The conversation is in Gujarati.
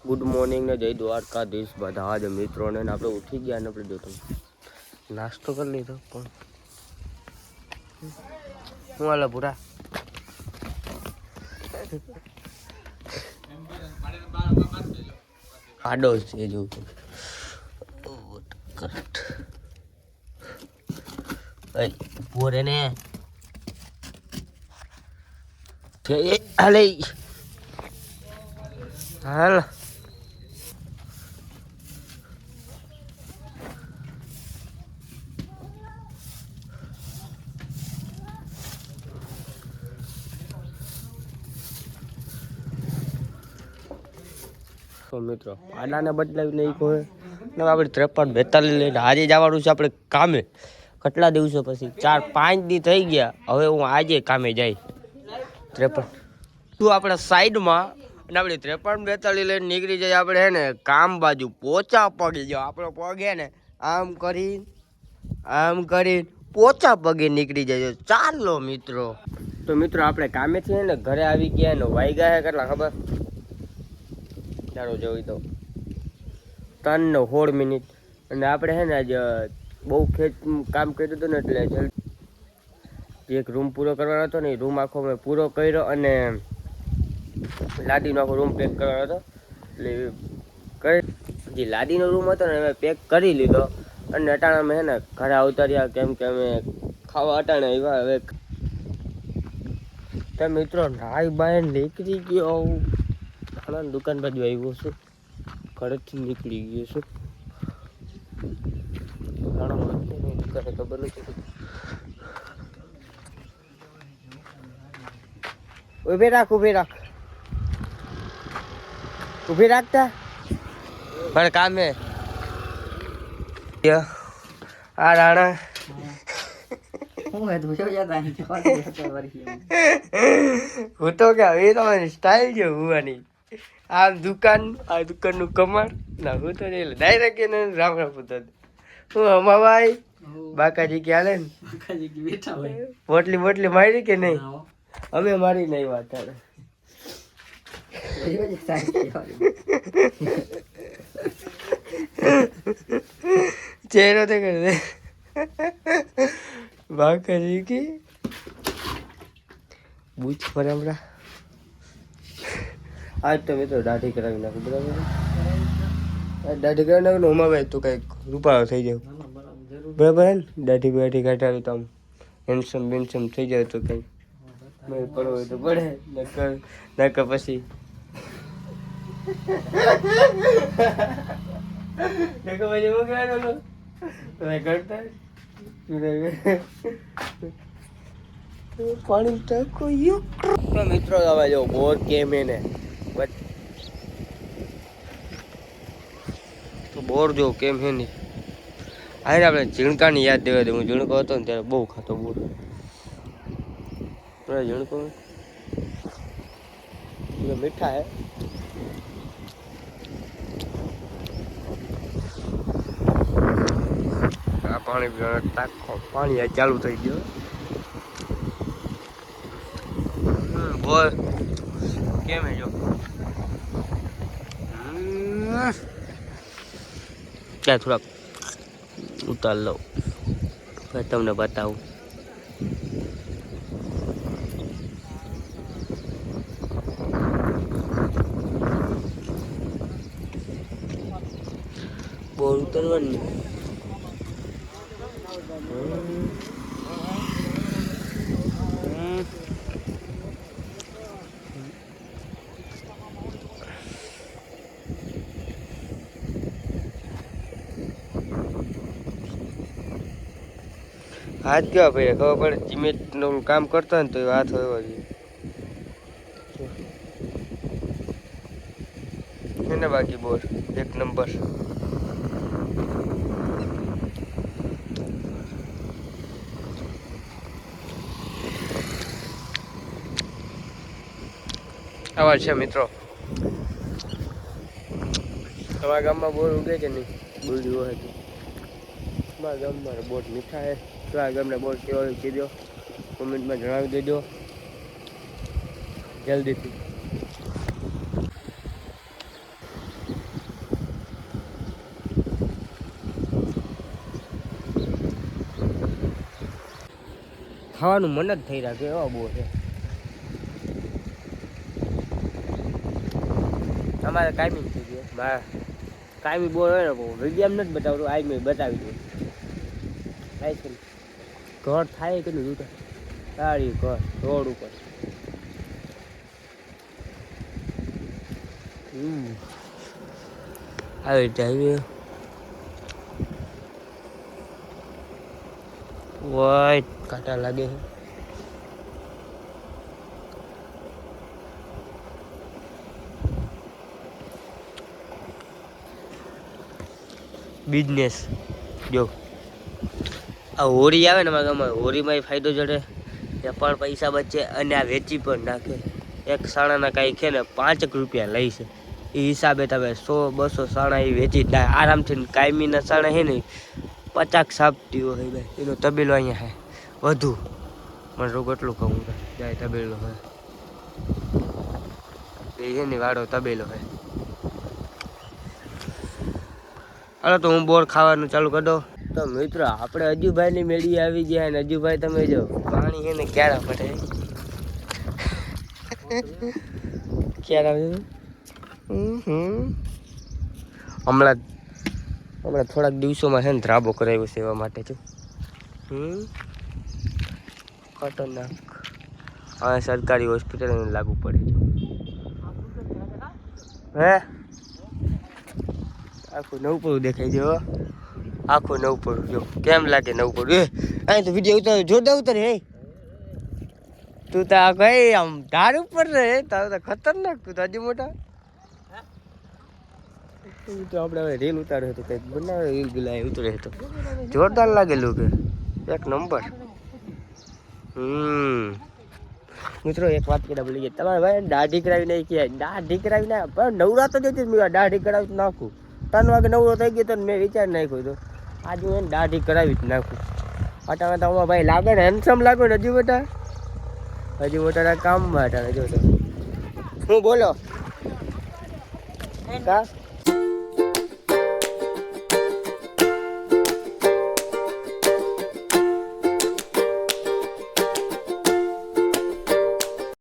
ગુડ મોર્નિંગ ને જય દ્વારકાધીશ બધા જ મિત્રોને. આપણે ઉઠી ગયા ને આપણે જોતો નાસ્તો કરી લીધો. પણ હું હાલે પૂરા આડો છે જોઉં પૂરે ને હાલે હાલ મિત્રો પાડાને બદલાવી નહીં કોઈ ને આપણે 53-42 લઈને આજે જવાનું છે આપણે કામે. કેટલા દિવસો પછી 4-5 દી થઈ ગયા. હવે હું આજે કામે જાય 53 તું આપણે સાઈડમાં અને આપણે 53-42 લઈને નીકળી જાય. આપણે હે ને કામ બાજુ પોચા પડી જાવ. આપણો પગ હે ને આમ કરીને પોચા પગે નીકળી જાય. ચાલો મિત્રો. તો મિત્રો આપણે કામેથી હે ને ઘરે આવી ગયા ને વાગ્યા હે કેટલા ખબર? ચાલો જોઈ દો 3:16 મિનિટ. અને આપણે હે ને આજે બહુ કામ કર્યું હતું ને એટલે જલ્દી એક રૂમ પૂરો કરવાનો હતો ને એ રૂમ આખો મેં પૂરો કર્યો. અને લાદીનો આખો રૂમ પેક કરવાનો હતો એટલે જે લાદીનો રૂમ હતો ને મેં પેક કરી લીધો. અને અટાણા અમે હે ને ઘરે આવતા રહ્યા કેમ કે અમે ખાવા અટાણે આવ્યા. હવે તો મિત્રો નાઈ બાય નીકળી ગયો. દુકાન બાજુ આવ્યો છું, ઘરેથી નીકળી ગયો છું. ખબર નથી. ઉભી રાખતા પણ કામે આ રાણા હું તો કે હવે તમારી સ્ટાઇલ છે હોવાની. આ દુકાનનું કમાડ ના હું તો ડાયરેક્ટ એને રામ પૂછતો હું અમાભાઈ બાકાજી કે હાલે ને બોટલી મારી કે નહીં? અમે મારી નહીં વાત ચહેરો તો કરે બાકાજી की બૂચ પર હમણાં આજ તો મિત્રો દાઢી કરાવી નાખું. બરાબર દાઢી કરાવી નાખું ને ઉમાભાઈ તું કંઈક રૂપાળો થઈ જાવ. બરાબર હે ને દાઢી કાઢાવી તો આમ હેન્ડસમ બેન્સમ થઈ જાય તો કંઈક મેં પડવો હોય તો પડે નકર પછી હું કહેવાનું કરતા પાણી ટાંકો મિત્રો હવે જો બોર કેમ એને તો બોર જો કેમ હે ને આને આપણે ઝીણકાની યાદ દેવા દે. હું ઝીણકો હતો ને ત્યારે બહુ ખાતો બોર. ઝીણકો મીઠા હે. આ પાણી ટાંકો પાણી ચાલુ થઈ ગયો. બોલ કેમ હે જો ત્યાં થોડાક ઉતાર લઉં તમને બતાવું. બોલ ઉતરવાનું હાથ કેવા ભાઈ ખબર પડે. સિમેન્ટનું કામ કરતો હોય ને તો એ હાથ હોય એને બાકી બોર એક નંબર. આવા છે મિત્રો. તમારા ગામમાં બોર ઉગે કે નહીં? બોરડી હોય તો મારા ગામમાં બોર મીઠા હે. તો આ ગામના બોર કેવો હોય કીધો કોમેન્ટમાં જણાવી દેજો જલ્દીથી. ખાવાનું મન જ થઈ રહ્યા કે એવા બહુ છે. અમારે કાયમી થઈ ગયો મારા કાયમી બોર હોય ને બહુ વિડીયો નથી બતાવતું આજ મેં બતાવી દઉં થાય છે ઘર થાય કે નહીં જોતા સારી ઘર રોડ ઉપર આવી રીતે આવી વાઈટ કાંટા લાગે છે. બિઝનેસ જો આ હોરી આવે ને અમારા ગામમાં હોરીમાં ફાયદો જડે ત્યાં પણ પૈસા બચે અને આ વેચી પણ નાખે. એક સાણાના કાંઈ છે ને 5 રૂપિયા લઈ છે એ હિસાબે તમે 100-200 સાણા એ વેચી જ આરામથી. કાયમીના સાણા છે ને 50 સાપતી હોય ભાઈ. એનો તબેલો અહીંયા છે વધુ મને રોગ એટલું કહું જાય તબેલો હોય એ છે ને વાળો તબેલો હોય. હાલો તો હું બોર ખાવાનું ચાલુ કરી દઉં. તો મિત્રો આપણે અજુભાઈની મેળી આવી ગયા ને અજુભાઈ તમે જો પાણી છે ને ક્યારે પડે ક્યારે આવે હમણાં થોડાક દિવસોમાં છે ને ધ્રાબો કરાવ્યો છે એવા માટે છું. ખતરનાક હા સરકારી હોસ્પિટલ લાગુ પડે છે હે આખું નવપરું દેખાય છે આખું નવપરું જો કેમ લાગે નવપરું અહીં તો વિડીયો ઉતાર જોરદાર ઉતારે હે તું તો આ કઈ આમ ધાર ઉપર રહે તારું તો ખતરનાક તું તો હજી મોટા તો આપણે હવે રીલ ઉતાર્યો તો કંઈક બનાવે રીલ ગિલા ઉતરે તો જોરદાર લાગેલું કે એક નંબર. મિત્રો એક વાત કહેતા ભૂલી ગયા તમારે ભાઈ દાઢી કરાવી નહીં કે દાઢી કરાવી ના પણ નવરાત્ર જતી મેં દાઢી કરાવી નાખું 3 વાગે નવરો થઈ ગયો તો મેં વિચાર નાખ્યો તો આજે હું દાઢી કરાવી જ નાખું. અટાણે તો અમારા ભાઈ લાગે ને હેન્ડસમ લાગે ને હજી મોટા કામમાં અટાણે જો તો હું બોલો કા